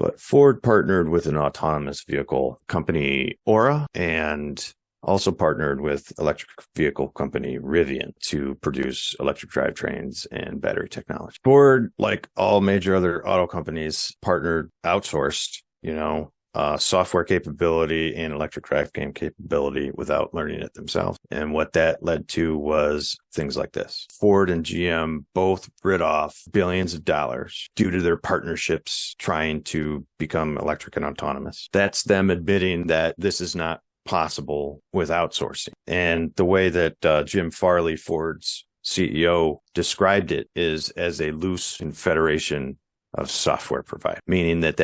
But Ford partnered with an autonomous vehicle company, Aura, and also partnered with electric vehicle company Rivian to produce electric drivetrains and battery technology. Ford, like all major other auto companies, outsourced, software capability and electric drivetrain capability without learning it themselves. And what that led to was things like this. Ford and GM both rid off billions of dollars due to their partnerships trying to become electric and autonomous. That's them admitting that this is not possible with outsourcing. And the way that Jim Farley, Ford's CEO, described it is as a loose confederation of software providers, meaning that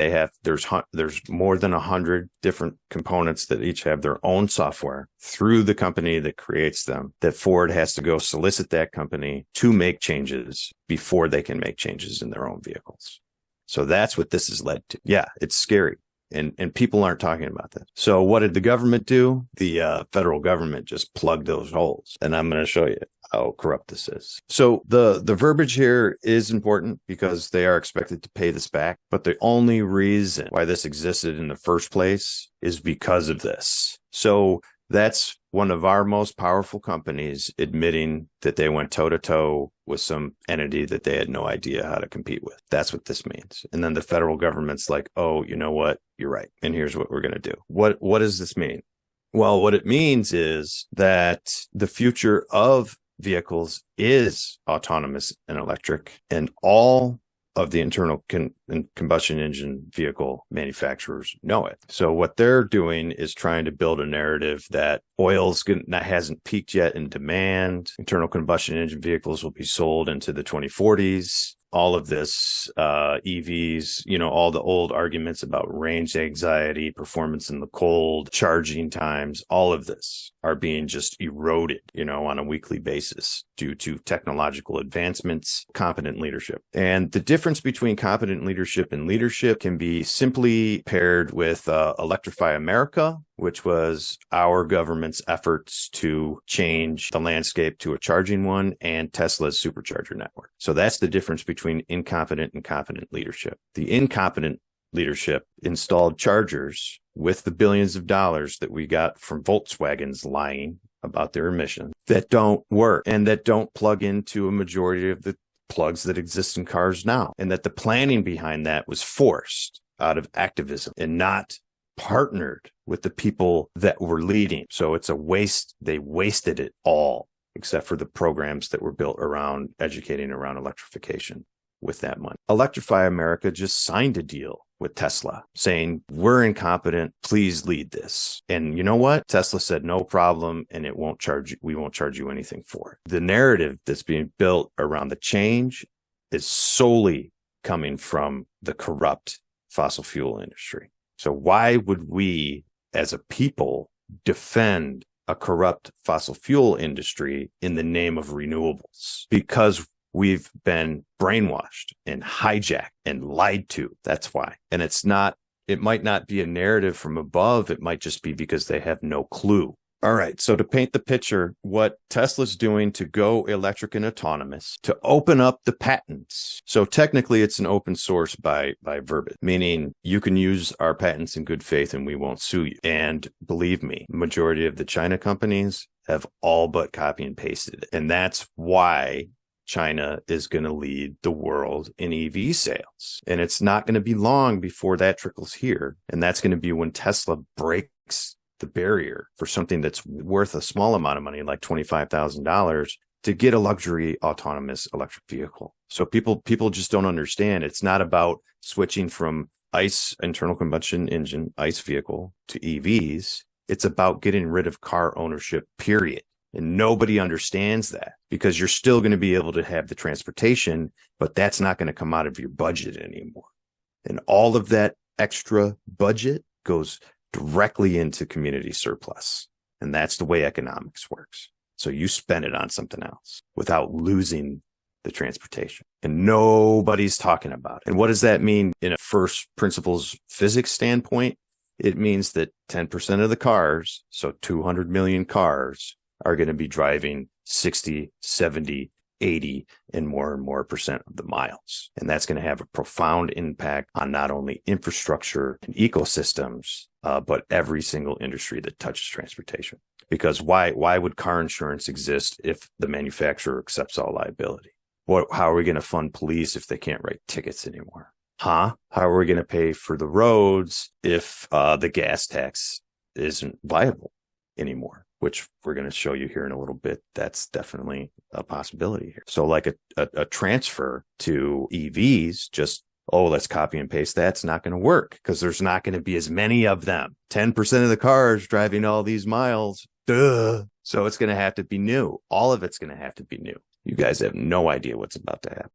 there's more than 100 different components that each have their own software through the company that creates them, that Ford has to go solicit that company to make changes before they can make changes in their own vehicles. So that's what this has led to. Yeah, it's scary. And people aren't talking about that. So what did the government do? The federal government just plugged those holes. And I'm going to show you how corrupt this is. So the verbiage here is important because they are expected to pay this back. But the only reason why this existed in the first place is because of this. So that's one of our most powerful companies admitting that they went toe to toe with some entity that they had no idea how to compete with. That's what this means. And then the federal government's like, oh, you know what? You're right. And here's what we're going to do. What does this mean? Well, what it means is that the future of vehicles is autonomous and electric, and all of the internal combustion engine vehicle manufacturers know it. So what they're doing is trying to build a narrative that hasn't peaked yet in demand. Internal combustion engine vehicles will be sold into the 2040s. All of this, EVs, all the old arguments about range anxiety, performance in the cold, charging times, all of this are being just eroded, on a weekly basis due to technological advancements, competent leadership. And the difference between competent leadership and leadership can be simply paired with Electrify America, which was our government's efforts to change the landscape to a charging one, and Tesla's supercharger network. So that's the difference between incompetent and competent leadership. The incompetent leadership installed chargers with the billions of dollars that we got from Volkswagen's lying about their emissions that don't work and that don't plug into a majority of the plugs that exist in cars now. And that the planning behind that was forced out of activism and not partnered with the people that were leading. So it's a waste. They wasted it all, except for the programs that were built around educating around electrification with that money. Electrify America just signed a deal with Tesla saying, we're incompetent, please lead this. And you know what? Tesla said, no problem, and we won't charge you anything for it. The narrative that's being built around the change is solely coming from the corrupt fossil fuel industry. So why would we as a people defend a corrupt fossil fuel industry in the name of renewables? Because we've been brainwashed and hijacked and lied to. That's why. And it might not be a narrative from above. It might just be because they have no clue. All right. So to paint the picture, what Tesla's doing to go electric and autonomous, to open up the patents. So technically it's an open source by verbiage, meaning you can use our patents in good faith and we won't sue you. And believe me, majority of the China companies have all but copy and pasted it. And that's why China is going to lead the world in EV sales. And it's not going to be long before that trickles here. And that's going to be when Tesla breaks the barrier for something that's worth a small amount of money, like $25,000, to get a luxury autonomous electric vehicle. So people just don't understand. It's not about switching from ICE, internal combustion engine, ICE vehicle, to EVs. It's about getting rid of car ownership, period. And nobody understands that, because you're still going to be able to have the transportation, but that's not going to come out of your budget anymore. And all of that extra budget goes directly into community surplus. And that's the way economics works. So you spend it on something else without losing the transportation. And nobody's talking about it. And what does that mean in a first principles physics standpoint? It means that 10% of the cars, so 200 million cars, are going to be driving 60, 70, 80 and more percent of the miles. And that's going to have a profound impact on not only infrastructure and ecosystems, but every single industry that touches transportation. Because why would car insurance exist if the manufacturer accepts all liability? How are we going to fund police if they can't write tickets anymore? How are we going to pay for the roads if the gas tax isn't viable anymore? Which we're going to show you here in a little bit. That's definitely a possibility here. So like a transfer to EVs, just, let's copy and paste. That's not going to work because there's not going to be as many of them. 10% of the cars driving all these miles. Duh. So it's going to have to be new. All of it's going to have to be new. You guys have no idea what's about to happen.